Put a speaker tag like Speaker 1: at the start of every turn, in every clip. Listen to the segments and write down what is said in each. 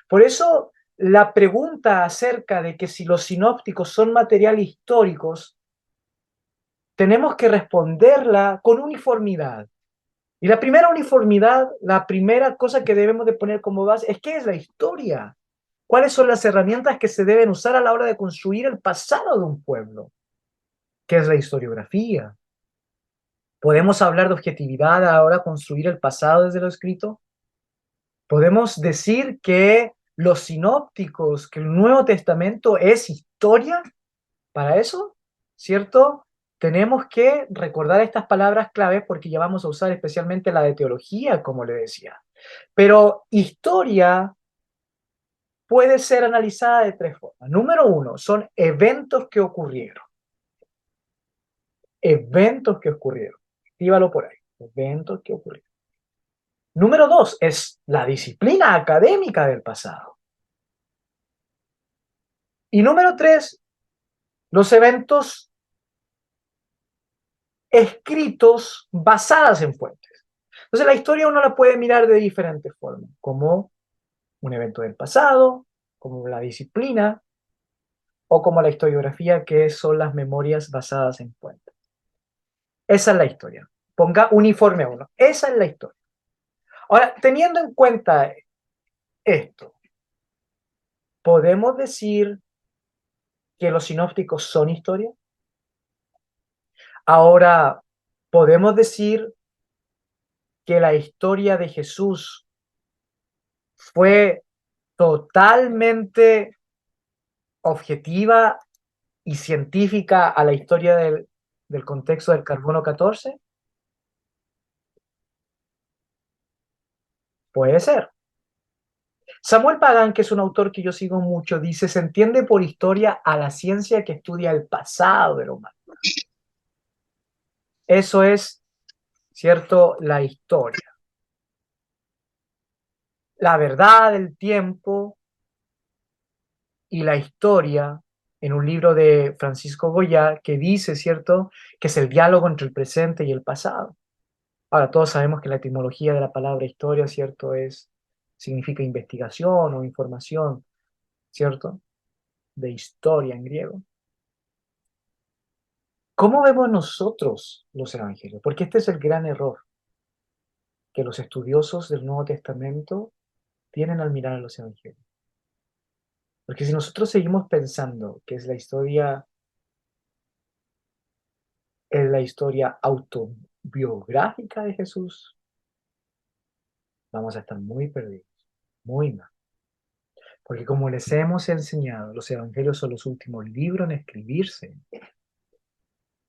Speaker 1: Por eso la pregunta acerca de que si los sinópticos son materiales históricos, tenemos que responderla con uniformidad. Y la primera uniformidad, la primera cosa que debemos de poner como base es ¿qué es la historia? ¿Cuáles son las herramientas que se deben usar a la hora de construir el pasado de un pueblo? ¿Qué es la historiografía? ¿Podemos hablar de objetividad a la hora de construir el pasado desde lo escrito? ¿Podemos decir que los sinópticos, que el Nuevo Testamento es historia? Para eso, ¿cierto? Tenemos que recordar estas palabras claves porque ya vamos a usar especialmente la de teología, como le decía. Pero historia puede ser analizada de tres formas. Número uno, son eventos que ocurrieron. Eventos que ocurrieron. Escríbalo por ahí. Eventos que ocurrieron. Número dos, es la disciplina académica del pasado. Y número tres, los eventos escritos basadas en fuentes. Entonces la historia uno la puede mirar de diferentes formas, como un evento del pasado, como la disciplina, o como la historiografía, que son las memorias basadas en fuentes. Esa es la historia. Ponga uniforme a uno. Esa es la historia. Ahora, teniendo en cuenta esto, ¿podemos decir que los sinópticos son historia? Ahora, ¿podemos decir que la historia de Jesús fue totalmente objetiva y científica a la historia del contexto del carbono 14? Puede ser. Samuel Pagan, que es un autor que yo sigo mucho, dice, se entiende por historia a la ciencia que estudia el pasado del humano. Eso es, ¿cierto?, la historia. La verdad del tiempo y la historia en un libro de Francisco Goya que dice, ¿cierto?, que es el diálogo entre el presente y el pasado. Ahora, todos sabemos que la etimología de la palabra historia, ¿cierto?, significa investigación o información, ¿cierto?, de historia en griego. ¿Cómo vemos nosotros los evangelios? Porque este es el gran error que los estudiosos del Nuevo Testamento tienen al mirar a los evangelios. Porque si nosotros seguimos pensando que es la historia autobiográfica de Jesús, vamos a estar muy perdidos, muy mal. Porque como les hemos enseñado, los evangelios son los últimos libros en escribirse.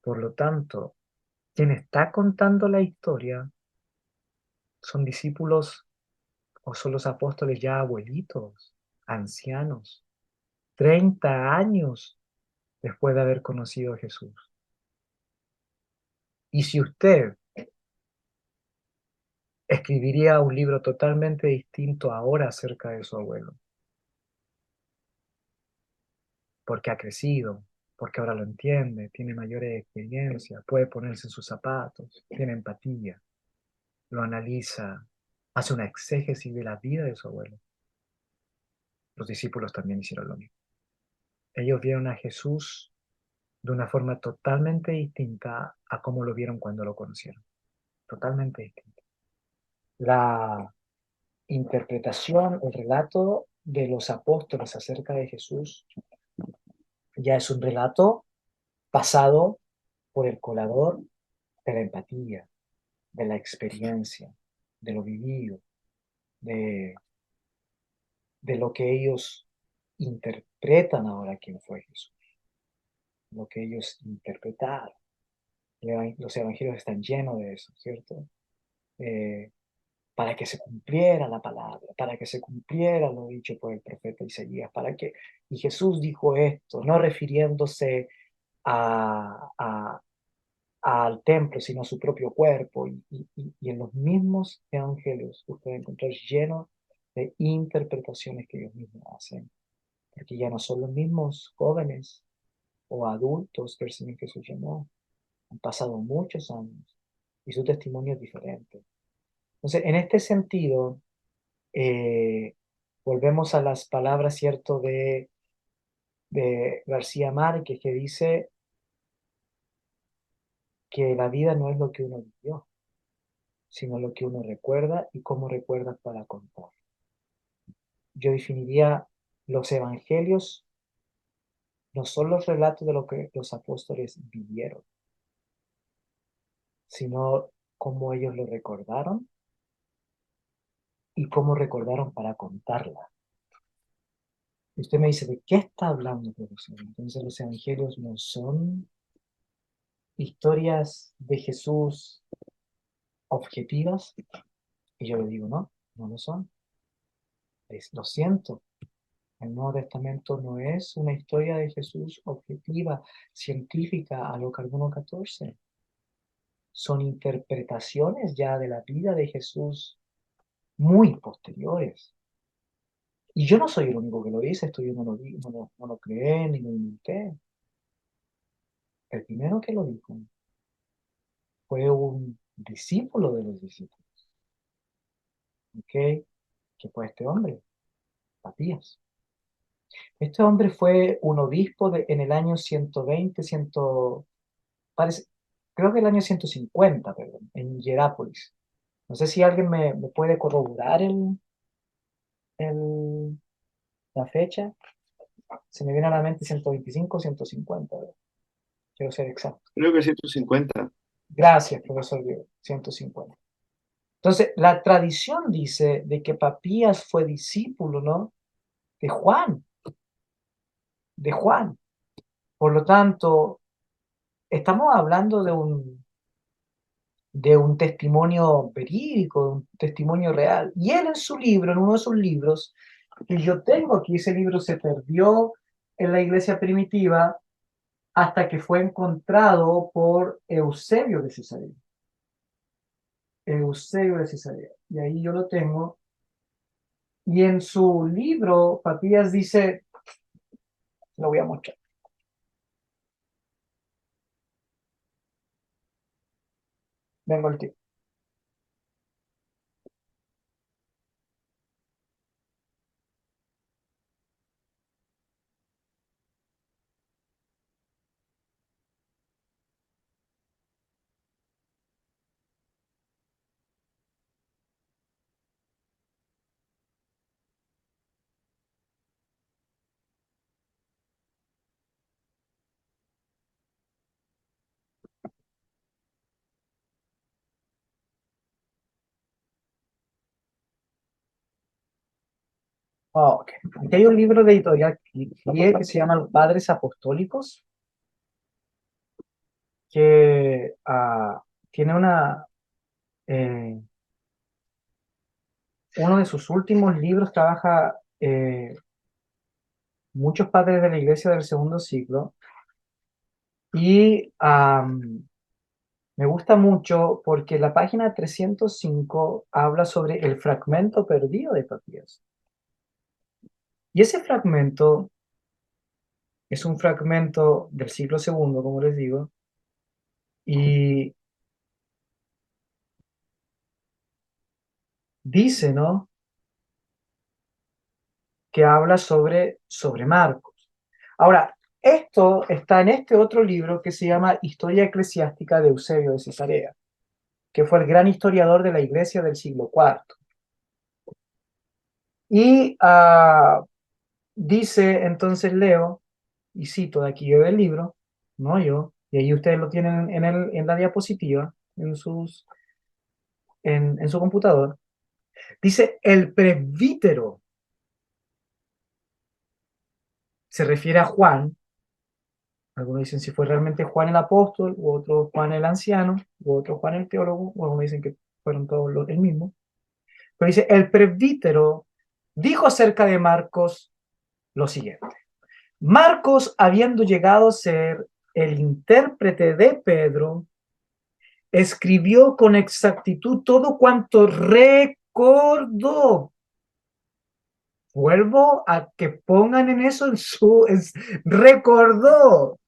Speaker 1: Por lo tanto, quien está contando la historia son discípulos o son los apóstoles ya abuelitos, ancianos, 30 años después de haber conocido a Jesús. Y si usted escribiría un libro totalmente distinto ahora acerca de su abuelo, porque ha crecido, porque ahora lo entiende, tiene mayores experiencias, puede ponerse en sus zapatos, tiene empatía, lo analiza, hace una exégesis de la vida de su abuelo. Los discípulos también hicieron lo mismo. Ellos vieron a Jesús de una forma totalmente distinta a cómo lo vieron cuando lo conocieron. Totalmente distinta. La interpretación, el relato de los apóstoles acerca de Jesús ya es un relato pasado por el colador de la empatía, de la experiencia, de lo vivido, de, de lo que ellos interpretan ahora quién fue Jesús, lo que ellos interpretaron. Los evangelios están llenos de eso, ¿cierto? Eh, para que se cumpliera la palabra, para que se cumpliera lo dicho por el profeta Isaías, y Jesús dijo esto, no refiriéndose a, al templo, sino a su propio cuerpo. Y en los mismos evangelios usted va a encontrar llenos de interpretaciones que ellos mismos hacen, porque ya no son los mismos jóvenes o adultos que el Señor Jesús llamó, han pasado muchos años y su testimonio es diferente. Entonces, en este sentido, eh, Volvemos a las palabras, ¿cierto?, de García Márquez, que dice que la vida no es lo que uno vivió, sino lo que uno recuerda y cómo recuerda para contar. Yo definiría los evangelios no son los relatos de lo que los apóstoles vivieron, sino cómo ellos lo recordaron y cómo recordaron para contarla. Y usted me dice, ¿de qué está hablando, profesor? Entonces los evangelios no son historias de Jesús objetivas. Y yo le digo, no, no lo son. Lo siento, el Nuevo Testamento no es una historia de Jesús objetiva, científica, a lo Carbono 14. Son interpretaciones ya de la vida de Jesús muy posteriores. Y yo no soy el único que lo dice, esto yo no lo, no lo creé ni lo inventé. El primero que lo dijo fue un discípulo de los discípulos, ¿ok? Que fue este hombre, Matías. Este hombre fue un obispo en el año 120, parece, creo que el año 150, perdón, en Hierápolis. No sé si alguien me puede corroborar el, la fecha. Se me viene a la mente 125 o 150, ¿verdad? Quiero ser exacto.
Speaker 2: Creo que 150.
Speaker 1: Gracias, profesor Diego, 150. Entonces, la tradición dice de que Papías fue discípulo, ¿no?, de Juan, de Juan. Por lo tanto, estamos hablando de un testimonio verídico, de un testimonio real. Y él en su libro, en uno de sus libros, que yo tengo aquí, ese libro se perdió en la iglesia primitiva hasta que fue encontrado por Eusebio de Cesarea. Eusebio de Cesarea. Y ahí yo lo tengo. Y en su libro, Papías dice, lo voy a mostrar. Vengo al tío. Oh, ok. Aquí hay un libro de editorial que se llama Los Padres Apostólicos, que tiene eh, uno de sus últimos libros, trabaja muchos padres de la iglesia del segundo siglo, y me gusta mucho porque la página 305 habla sobre el fragmento perdido de Papías. Y ese fragmento es un fragmento del siglo segundo, como les digo, y dice, ¿no?, que habla sobre Marcos. Ahora, esto está en este otro libro que se llama Historia Eclesiástica de Eusebio de Cesarea, que fue el gran historiador de la iglesia del siglo IV. Y dice, entonces leo, y cito de aquí del libro, no yo, y ahí ustedes lo tienen en la diapositiva, en su computador. Dice, el presbítero se refiere a Juan. Algunos dicen si fue realmente Juan el apóstol, u otro Juan el anciano, u otro Juan el teólogo, o algunos dicen que fueron todos el mismo. Pero dice, el presbítero dijo acerca de Marcos lo siguiente. Marcos, habiendo llegado a ser el intérprete de Pedro, escribió con exactitud todo cuanto recordó. Vuelvo a que pongan en eso recordó.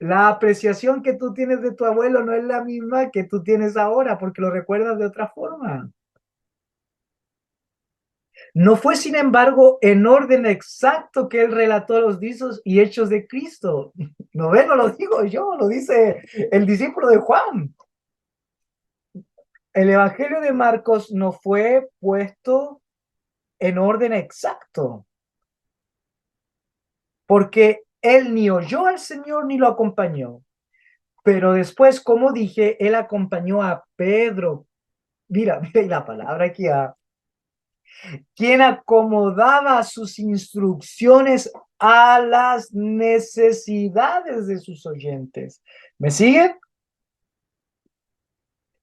Speaker 1: La apreciación que tú tienes de tu abuelo no es la misma que tú tienes ahora porque lo recuerdas de otra forma. No fue, sin embargo, en orden exacto que él relató los dichos y hechos de Cristo. No ve, no lo digo yo, lo dice el discípulo de Juan. El Evangelio de Marcos no fue puesto en orden exacto, porque él ni oyó al Señor ni lo acompañó. Pero después, como dije, él acompañó a Pedro. Mira, mira y la palabra aquí, quien acomodaba sus instrucciones a las necesidades de sus oyentes. ¿Me siguen?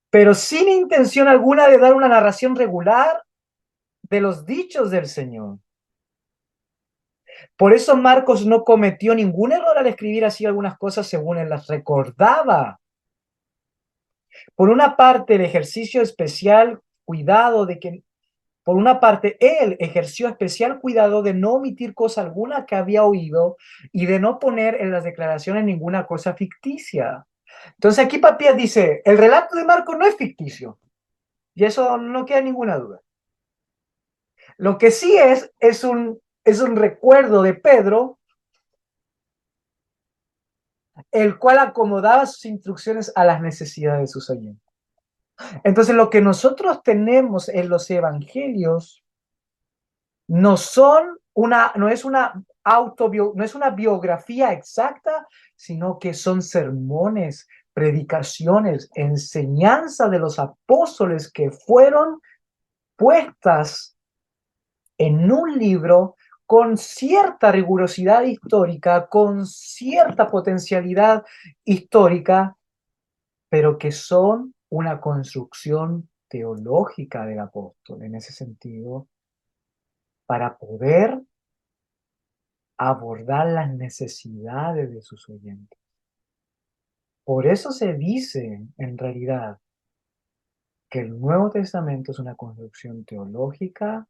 Speaker 1: Pero sin intención alguna de dar una narración regular de los dichos del Señor. Por eso Marcos no cometió ningún error al escribir así algunas cosas según él las recordaba. Por una parte, el ejercicio especial cuidado de que, por una parte, él ejerció especial cuidado de no omitir cosa alguna que había oído y de no poner en las declaraciones ninguna cosa ficticia. Entonces aquí Papías dice, el relato de Marcos no es ficticio. Y eso no queda ninguna duda. Lo que sí es un recuerdo de Pedro, el cual acomodaba sus instrucciones a las necesidades de sus oyentes. Entonces, lo que nosotros tenemos en los evangelios no son no es una no es una biografía exacta, sino que son sermones, predicaciones, enseñanza de los apóstoles que fueron puestas en un libro con cierta rigurosidad histórica, con cierta potencialidad histórica, pero que son una construcción teológica del apóstol en ese sentido, para poder abordar las necesidades de sus oyentes. Por eso se dice, en realidad, que el Nuevo Testamento es una construcción teológica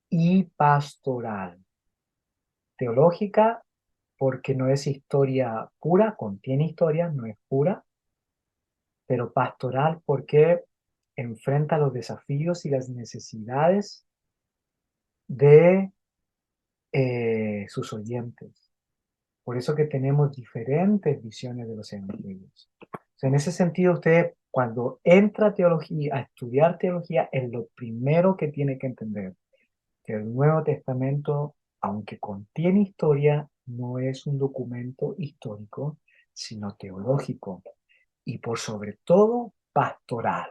Speaker 1: y pastoral. Teológica porque no es historia pura, contiene historia, no es pura, pero pastoral porque enfrenta los desafíos y las necesidades de sus oyentes. Por eso que tenemos diferentes visiones de los evangelios. O sea, en ese sentido, usted cuando entra a teología, a estudiar teología, es lo primero que tiene que entender, que el Nuevo Testamento, aunque contiene historia, no es un documento histórico, sino teológico y por sobre todo pastoral.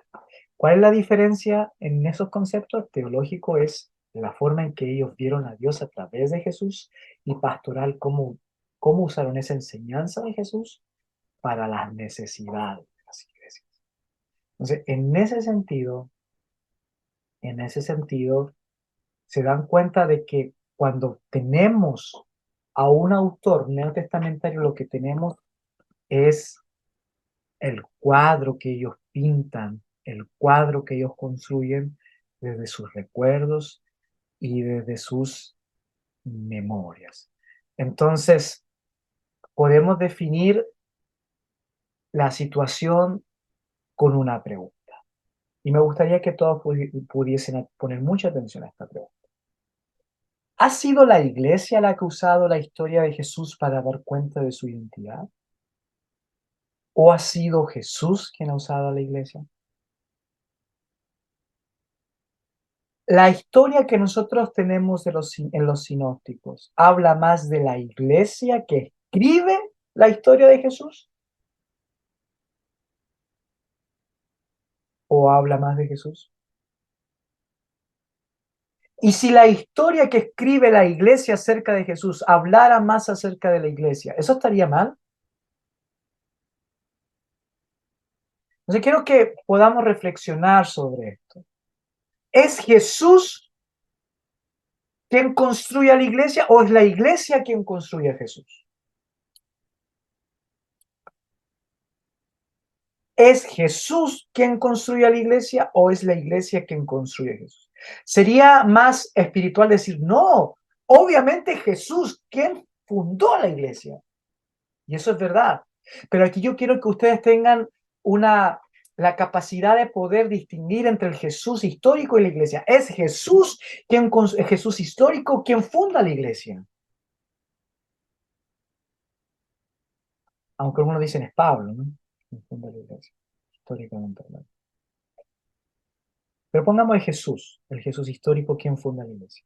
Speaker 1: ¿Cuál es la diferencia en esos conceptos? Teológico es la forma en que ellos vieron a Dios a través de Jesús y pastoral, cómo usaron esa enseñanza de Jesús para las necesidades de las iglesias. Entonces, en ese sentido, se dan cuenta de que cuando tenemos a un autor neotestamentario, lo que tenemos es el cuadro que ellos pintan, el cuadro que ellos construyen desde sus recuerdos y desde sus memorias. Entonces, podemos definir la situación con una pregunta. Y me gustaría que todos pudiesen poner mucha atención a esta pregunta. ¿Ha sido la iglesia la que ha usado la historia de Jesús para dar cuenta de su identidad? ¿O ha sido Jesús quien ha usado a la iglesia? La historia que nosotros tenemos en los sinópticos habla más de la iglesia que escribe la historia de Jesús o habla más de Jesús. Y si la historia que escribe la iglesia acerca de Jesús hablara más acerca de la iglesia, ¿eso estaría mal? Entonces quiero que podamos reflexionar sobre esto. ¿Es Jesús quien construye a la iglesia o es la iglesia quien construye a Jesús? ¿Es Jesús quien construye a la iglesia o es la iglesia quien construye a Jesús? Sería más espiritual decir, no, obviamente Jesús quien fundó la iglesia. Y eso es verdad. Pero aquí yo quiero que ustedes tengan una la capacidad de poder distinguir entre el Jesús histórico y la iglesia. Es Jesús Jesús histórico quien funda la iglesia. Aunque algunos dicen es Pablo, ¿no? Quien funda la iglesia, históricamente hablando. Pero pongamos el Jesús histórico quien funda la iglesia.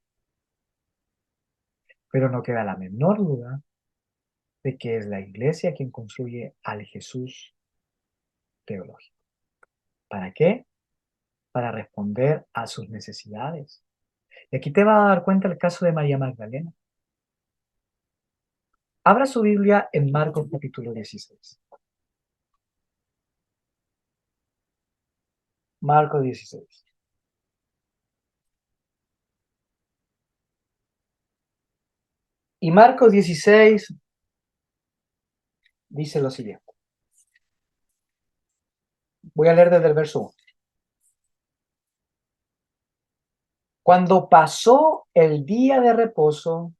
Speaker 1: Pero no queda la menor duda de que es la iglesia quien construye al Jesús teológico. ¿Para qué? Para responder a sus necesidades. Y aquí te vas a dar cuenta el caso de María Magdalena. Abra su Biblia en Marcos capítulo 16. Marcos 16. Y Marcos 16 dice lo siguiente. Voy a leer desde el verso 1. Cuando pasó el día de reposo,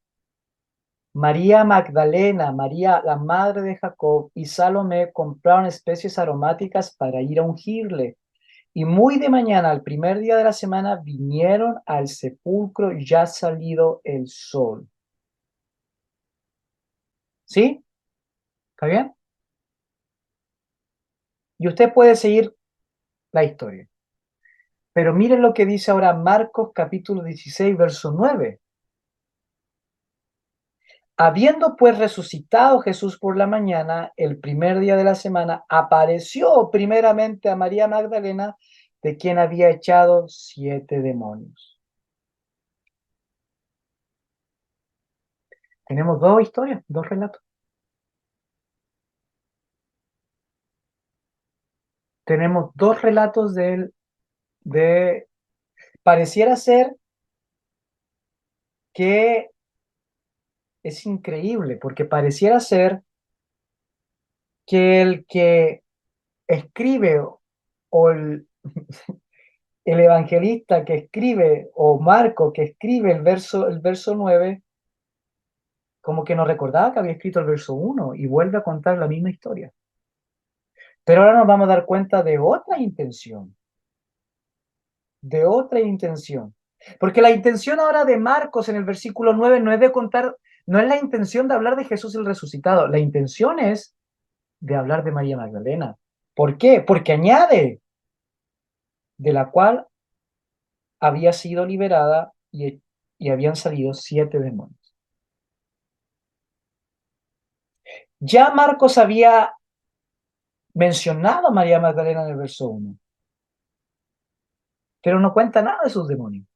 Speaker 1: María Magdalena, María la madre de Jacob y Salomé compraron especies aromáticas para ir a ungirle. Y muy de mañana, al primer día de la semana, vinieron al sepulcro ya salido el sol. ¿Sí? ¿Está bien? Y usted puede seguir la historia. Pero miren lo que dice ahora Marcos capítulo 16, verso 9. Habiendo pues resucitado Jesús por la mañana, el primer día de la semana, apareció primeramente a María Magdalena, de quien había echado 7 demonios. Tenemos dos historias, dos relatos. Tenemos dos relatos pareciera ser que es increíble, porque pareciera ser que el que escribe o el evangelista que escribe, o Marco que escribe el verso 9, como que no recordaba que había escrito el verso 1 y vuelve a contar la misma historia. Pero ahora nos vamos a dar cuenta de otra intención, de otra intención. Porque la intención ahora de Marcos en el versículo 9 no es de contar, no es la intención de hablar de Jesús el resucitado, la intención es de hablar de María Magdalena. ¿Por qué? Porque añade, de la cual había sido liberada y habían salido 7 demonios. Ya Marcos había mencionado a María Magdalena en el verso 1, pero no cuenta nada de sus demonios.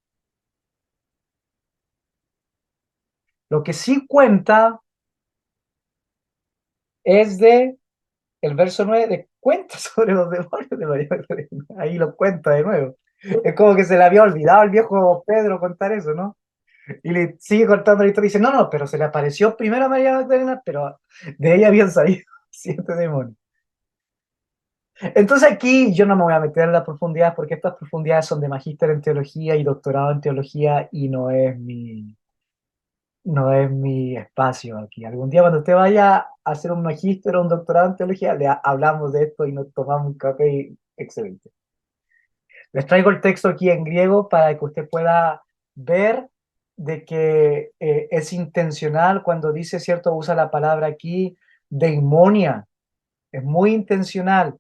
Speaker 1: Lo que sí cuenta es de el verso 9, de cuenta sobre los demonios de María Magdalena. Ahí lo cuenta de nuevo. Es como que se le había olvidado al viejo Pedro contar eso, ¿no? Y le sigue contando la historia y dice, no, no, pero se le apareció primero a María Magdalena, pero de ella habían salido 7 demonios. Entonces aquí yo no me voy a meter en la profundidad porque estas profundidades son de magíster en teología y doctorado en teología y no es mi espacio aquí. Algún día cuando usted vaya a hacer un magíster o un doctorado en teología, hablamos de esto y nos tomamos un café excelente. Les traigo el texto aquí en griego para que usted pueda ver de que es intencional cuando dice, ¿cierto? Usa la palabra aquí, deimonia. Es muy intencional,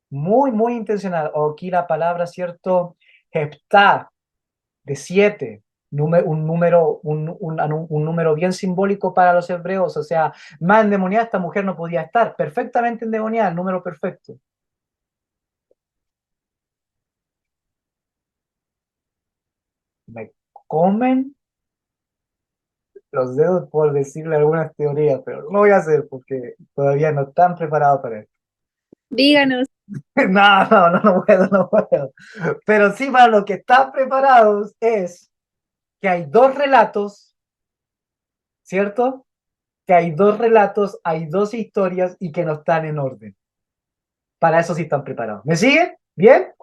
Speaker 1: muy, muy intencional. O aquí la palabra, ¿cierto? Heptá, de 7, un número bien simbólico para los hebreos, o sea, más endemoniada esta mujer no podía estar, perfectamente endemoniada, el número perfecto. Me comen los dedos por decirle algunas teorías, pero no voy a hacer porque todavía no están preparados para esto.
Speaker 2: Díganos.
Speaker 1: No, no, no, no puedo, no puedo. Pero sí para los que están preparados es que hay dos relatos, ¿cierto? Que hay dos relatos, hay dos historias y que no están en orden. Para eso sí están preparados. ¿Me siguen? ¿Bien?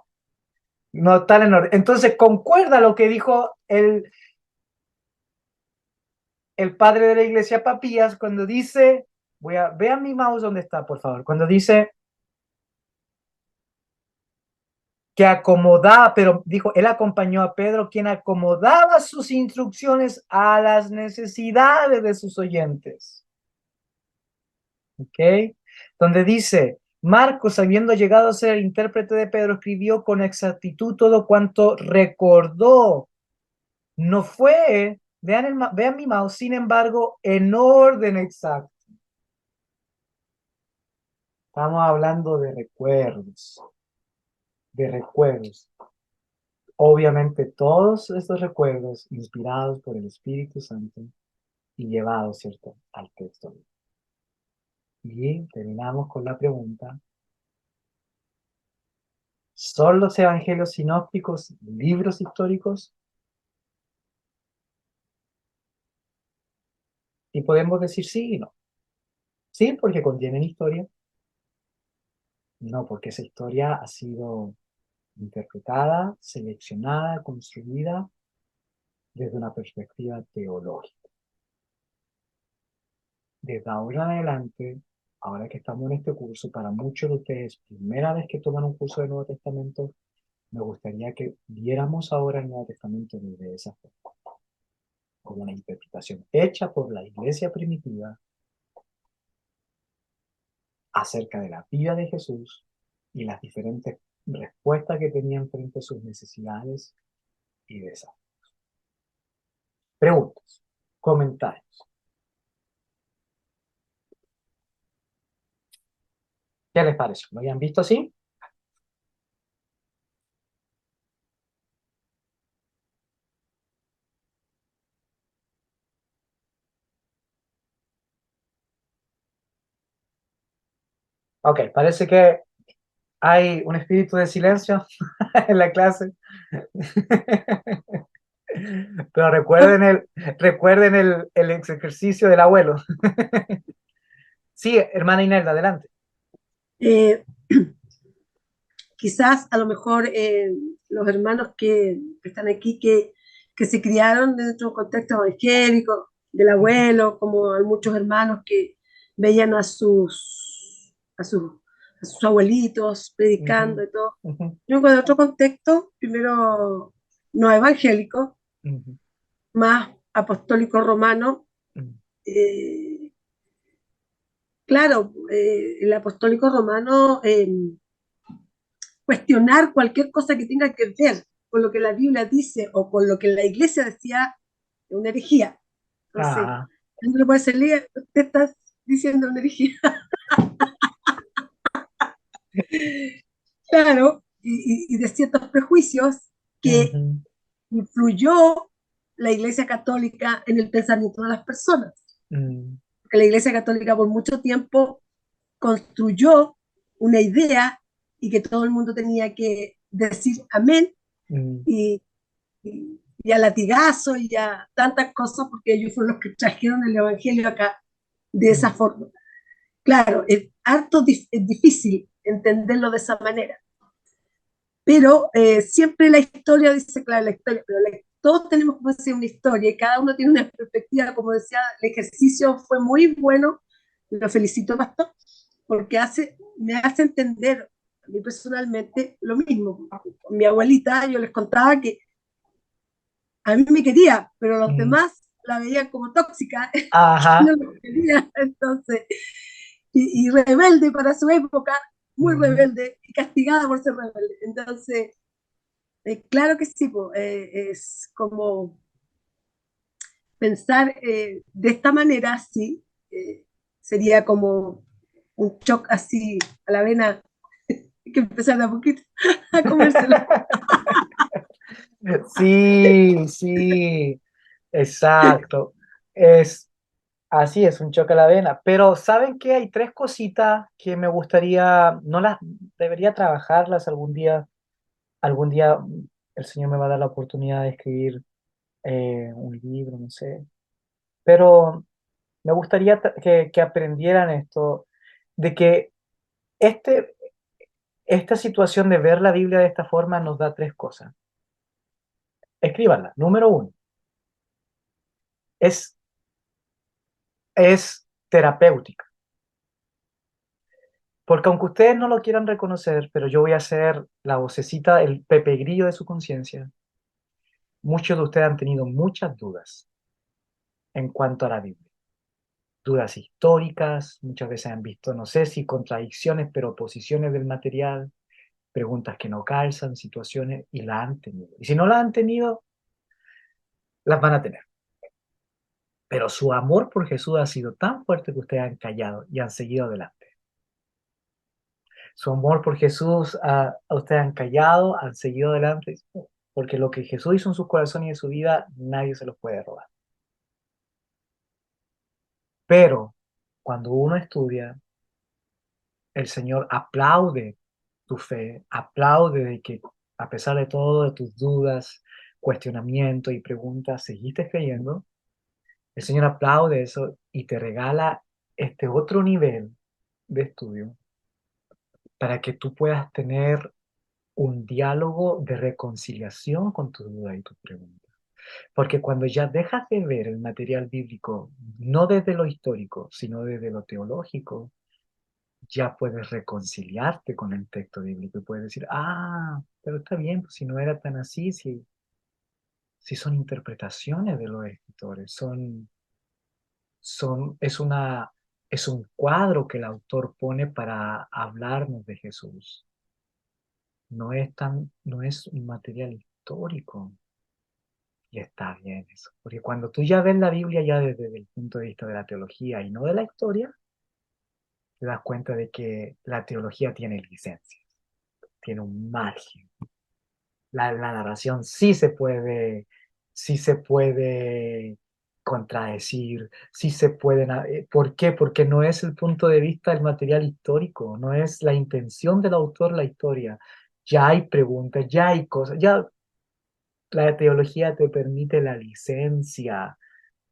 Speaker 1: No están en orden. Entonces, concuerda lo que dijo el padre de la iglesia, Papías, cuando dice, vean mi mouse donde está, por favor, cuando dice, que acomodaba, pero dijo, él acompañó a Pedro, quien acomodaba sus instrucciones a las necesidades de sus oyentes. ¿Ok? Donde dice, Marcos, habiendo llegado a ser el intérprete de Pedro, escribió con exactitud todo cuanto recordó. No fue, vean mi mouse, sin embargo, en orden exacto. Estamos hablando de recuerdos, de recuerdos. Obviamente todos estos recuerdos inspirados por el Espíritu Santo y llevados, ¿cierto?, al texto. Y terminamos con la pregunta, ¿son los evangelios sinópticos libros históricos? Y podemos decir sí y no. Sí, porque contienen historia. No, porque esa historia ha sido interpretada, seleccionada, construida desde una perspectiva teológica. Desde ahora en adelante, ahora que estamos en este curso, para muchos de ustedes, primera vez que toman un curso de Nuevo Testamento, me gustaría que viéramos ahora el Nuevo Testamento desde esa forma, como una interpretación hecha por la iglesia primitiva acerca de la vida de Jesús y las diferentes respuestas que tenían frente a sus necesidades y desafíos. Preguntas, comentarios. ¿Qué les parece? ¿Lo habían visto así? Ok, parece que hay un espíritu de silencio en la clase. Pero recuerden el ejercicio del abuelo. Sí, hermana Inelda, adelante.
Speaker 2: Eh, Quizás a lo mejor los hermanos que están aquí, que se criaron dentro de un contexto evangélico, del abuelo, como hay muchos hermanos que veían a sus abuelitos predicando
Speaker 1: Ujú,
Speaker 2: y todo.
Speaker 1: ujú,
Speaker 2: Yo con otro contexto, primero no evangélico,
Speaker 1: ujú,
Speaker 2: más apostólico romano.
Speaker 1: ujú,
Speaker 2: eh, claro, el apostólico romano, cuestionar cualquier cosa que tenga que ver con lo que la Biblia dice o con lo que la iglesia decía es una herejía. Entonces,
Speaker 1: ah,
Speaker 2: no lo puede ser, te estás diciendo una herejía. Claro, y de ciertos prejuicios que
Speaker 1: ujú,
Speaker 2: influyó la iglesia católica en el pensamiento de las personas.
Speaker 1: mm,
Speaker 2: Porque la iglesia católica por mucho tiempo construyó una idea y que todo el mundo tenía que decir amén
Speaker 1: mm,
Speaker 2: y, y a latigazo y a tantas cosas, porque ellos fueron los que trajeron el Evangelio acá de esa
Speaker 1: mm,
Speaker 2: forma. Claro, es harto es difícil entenderlo de esa manera, pero siempre la historia dice, claro, la historia, pero todos tenemos como decir una historia y cada uno tiene una perspectiva, como decía, el ejercicio fue muy bueno, lo felicito, pastor, porque me hace entender a mí personalmente lo mismo. Con mi abuelita yo les contaba que a mí me quería, pero los
Speaker 1: mm.
Speaker 2: demás la veían como tóxica, que no
Speaker 1: Ajá.
Speaker 2: los quería, entonces, y rebelde para su época, muy
Speaker 1: Ujú,
Speaker 2: rebelde y castigada por ser rebelde. Entonces, claro que sí, es como pensar de esta manera, sí, sería como un shock así a la vena, que empezar a poquito a comérselo.
Speaker 1: sí, sí, exacto. Es así, es un choque a la vena. Pero ¿saben qué? Hay tres cositas que me gustaría, no las debería trabajarlas algún día. Algún día el Señor me va a dar la oportunidad de escribir un libro, no sé. Pero me gustaría que aprendieran esto, de que este, esta situación de ver la Biblia de esta forma nos da tres cosas. Escríbanla. Número uno, es, es terapéutica. Porque aunque ustedes no lo quieran reconocer, pero yo voy a ser la vocecita, el Pepe Grillo de su conciencia, muchos de ustedes han tenido muchas dudas en cuanto a la Biblia. Dudas históricas, muchas veces han visto, no sé si contradicciones, pero oposiciones del material, preguntas que no calzan, situaciones, y la han tenido. Y si no la han tenido, las van a tener. Pero su amor por Jesús ha sido tan fuerte que ustedes han callado y han seguido adelante. Su amor por Jesús, a ustedes han callado, han seguido adelante, porque lo que Jesús hizo en sus corazones y en su vida, nadie se los puede robar. Pero cuando uno estudia, el Señor aplaude tu fe, aplaude de que a pesar de todo, de tus dudas, cuestionamientos y preguntas, seguiste creyendo. El Señor aplaude eso y te regala este otro nivel de estudio para que tú puedas tener un diálogo de reconciliación con tus dudas y tus preguntas. Porque cuando ya dejas de ver el material bíblico, no desde lo histórico, sino desde lo teológico, ya puedes reconciliarte con el texto bíblico y puedes decir, pero está bien, pues si no era tan así, si son interpretaciones de los escritores, es un cuadro que el autor pone para hablarnos de Jesús. No es un material histórico. Y está bien eso, porque cuando tú ya ves la Biblia ya desde el punto de vista de la teología y no de la historia, te das cuenta de que la teología tiene licencia, tiene un margen. La narración sí se puede contradecir, sí se pueden... ¿Por qué? Porque no es el punto de vista del material histórico, no es la intención del autor la historia. Ya hay preguntas, ya hay cosas, ya la teología te permite la licencia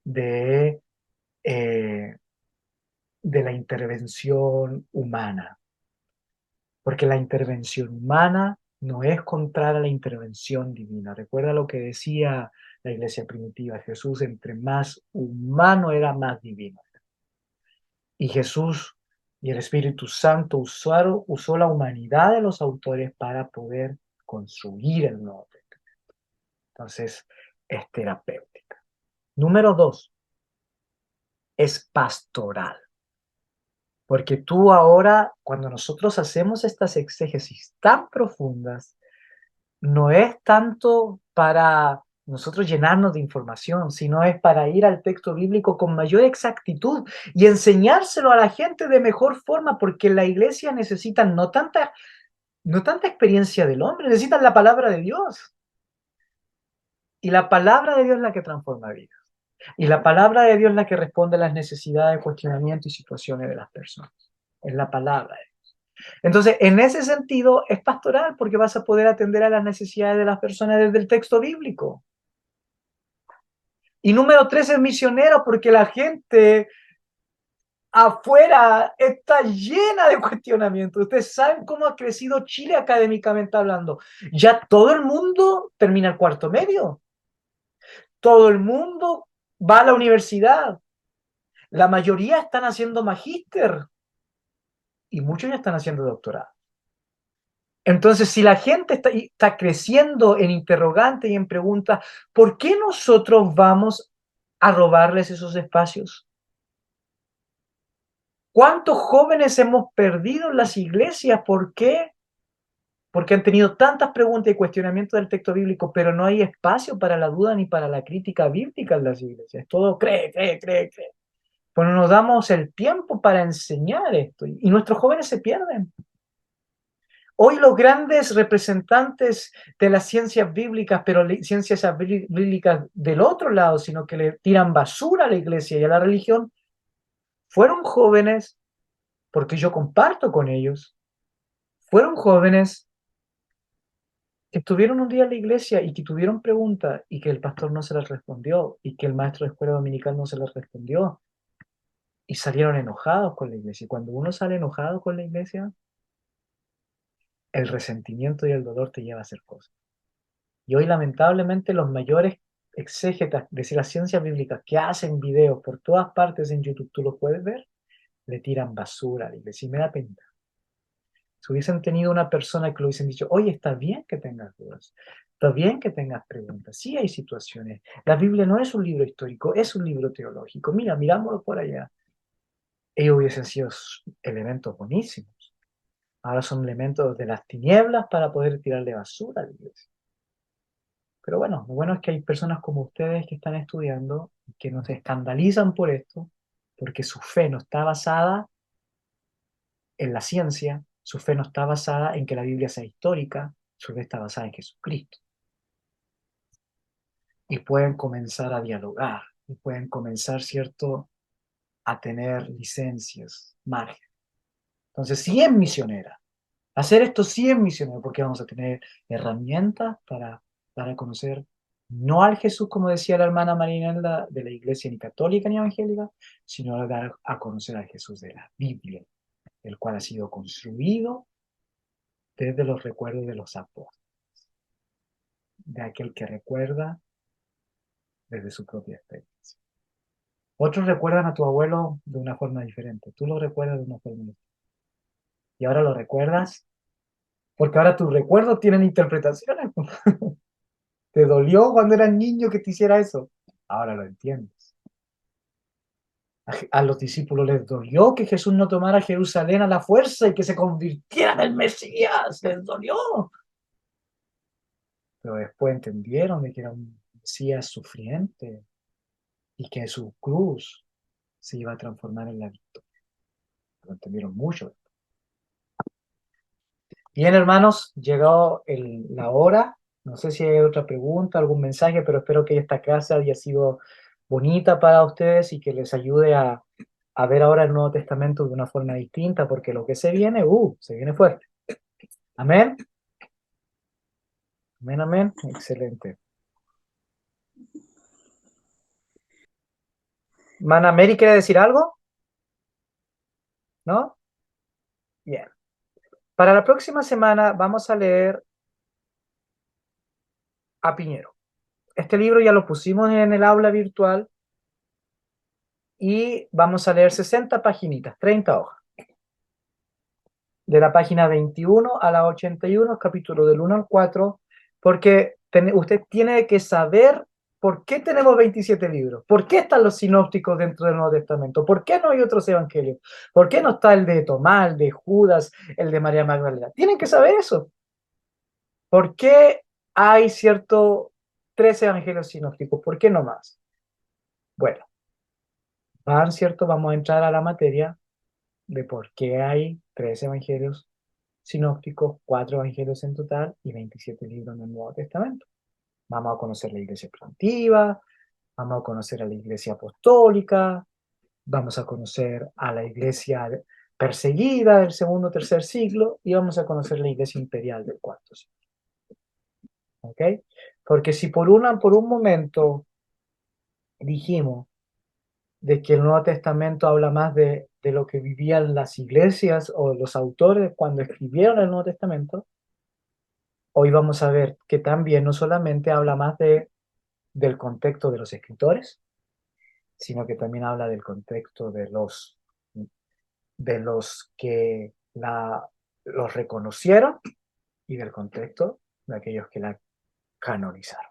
Speaker 1: de, eh, de la intervención humana, porque la intervención humana no es contraria a la intervención divina. Recuerda lo que decía la iglesia primitiva, Jesús entre más humano era más divino. Y Jesús y el Espíritu Santo usó la humanidad de los autores para poder construir el Nuevo Testamento. Entonces, es terapéutica. Número 2, es pastoral. Porque tú ahora, cuando nosotros hacemos estas exégesis tan profundas, no es tanto para nosotros llenarnos de información, sino es para ir al texto bíblico con mayor exactitud y enseñárselo a la gente de mejor forma, porque la iglesia necesita no tanta experiencia del hombre, necesitan la palabra de Dios. Y la palabra de Dios es la que transforma vidas. Y la palabra de Dios es la que responde a las necesidades, cuestionamientos y situaciones de las personas. Es la palabra de Dios. Entonces, en ese sentido, es pastoral porque vas a poder atender a las necesidades de las personas desde el texto bíblico. Y número 3 es misionero porque la gente afuera está llena de cuestionamientos. Ustedes saben cómo ha crecido Chile académicamente hablando. Ya todo el mundo termina el cuarto medio. Todo el mundo va a la universidad. La mayoría están haciendo magíster y muchos ya están haciendo doctorado. Entonces, si la gente está creciendo en interrogantes y en preguntas, ¿por qué nosotros vamos a robarles esos espacios? ¿Cuántos jóvenes hemos perdido en las iglesias? ¿Por qué? Porque han tenido tantas preguntas y cuestionamientos del texto bíblico, pero no hay espacio para la duda ni para la crítica bíblica en las iglesias. Todo cree. Pues no nos damos el tiempo para enseñar esto y nuestros jóvenes se pierden. Hoy los grandes representantes de las ciencias bíblicas, pero ciencias bíblicas del otro lado, sino que le tiran basura a la iglesia y a la religión, fueron jóvenes, porque yo comparto con ellos, fueron jóvenes que estuvieron un día en la iglesia y que tuvieron preguntas y que el pastor no se las respondió y que el maestro de escuela dominical no se las respondió y salieron enojados con la iglesia. Y cuando uno sale enojado con la iglesia, el resentimiento y el dolor te lleva a hacer cosas. Y hoy lamentablemente los mayores exégetas de las ciencias bíblicas que hacen videos por todas partes en YouTube, tú los puedes ver, le tiran basura a la iglesia y me da pena. Si hubiesen tenido una persona que lo hubiesen dicho, oye, está bien que tengas dudas, está bien que tengas preguntas, sí hay situaciones. La Biblia no es un libro histórico, es un libro teológico. Mira, mirámoslo por allá. Ellos hubiesen sido elementos buenísimos. Ahora son elementos de las tinieblas para poder tirarle basura a la iglesia. Pero bueno, lo bueno es que hay personas como ustedes que están estudiando, que no se escandalizan por esto, porque su fe no está basada en la ciencia, su fe no está basada en que la Biblia sea histórica, su fe está basada en Jesucristo. Y pueden comenzar a dialogar, y pueden comenzar, ¿cierto?, a tener licencias, margen. Entonces, sí es misionera. Hacer esto sí es misionero, porque vamos a tener herramientas para dar a conocer no al Jesús, como decía la hermana Marinela, de la iglesia ni católica ni evangélica, sino a dar a conocer al Jesús de la Biblia, el cual ha sido construido desde los recuerdos de los apóstoles, de aquel que recuerda desde su propia experiencia. Otros recuerdan a tu abuelo de una forma diferente, tú lo recuerdas de una forma diferente. Y ahora lo recuerdas, porque ahora tus recuerdos tienen interpretaciones. ¿Te dolió cuando eras niño que te hiciera eso? Ahora lo entiendes. A los discípulos les dolió que Jesús no tomara Jerusalén a la fuerza y que se convirtiera en el Mesías. Les dolió. Pero después entendieron de que era un Mesías sufriente y que su cruz se iba a transformar en la victoria. Lo entendieron mucho. Bien, hermanos, llegó la hora. No sé si hay otra pregunta, algún mensaje, pero espero que esta clase haya sido bonita para ustedes y que les ayude a ver ahora el Nuevo Testamento de una forma distinta, porque lo que se viene fuerte. Amén. Amén, amén. Excelente. ¿Mana Mary quiere decir algo? ¿No? Bien. Para la próxima semana vamos a leer a Piñero. Este libro ya lo pusimos en el aula virtual y vamos a leer 60 paginitas, 30 hojas. De la página 21 a la 81, capítulo del 1 al 4, porque usted tiene que saber por qué tenemos 27 libros, por qué están los sinópticos dentro del Nuevo Testamento, por qué no hay otros evangelios, por qué no está el de Tomás, el de Judas, el de María Magdalena. Tienen que saber eso. ¿Por qué hay tres evangelios sinópticos? ¿Por qué no más? Bueno, vamos a entrar a la materia de por qué hay tres evangelios sinópticos, 4 evangelios en total y 27 libros en el Nuevo Testamento. Vamos a conocer la iglesia primitiva, vamos a conocer a la iglesia apostólica, vamos a conocer a la iglesia perseguida del segundo o tercer siglo y vamos a conocer la iglesia imperial del cuarto siglo. ¿Ok? Porque si por un momento dijimos de que el Nuevo Testamento habla más de lo que vivían las iglesias o los autores cuando escribieron el Nuevo Testamento, hoy vamos a ver que también no solamente habla más del contexto de los escritores, sino que también habla del contexto de los que los reconocieron y del contexto de aquellos que la canonizaron.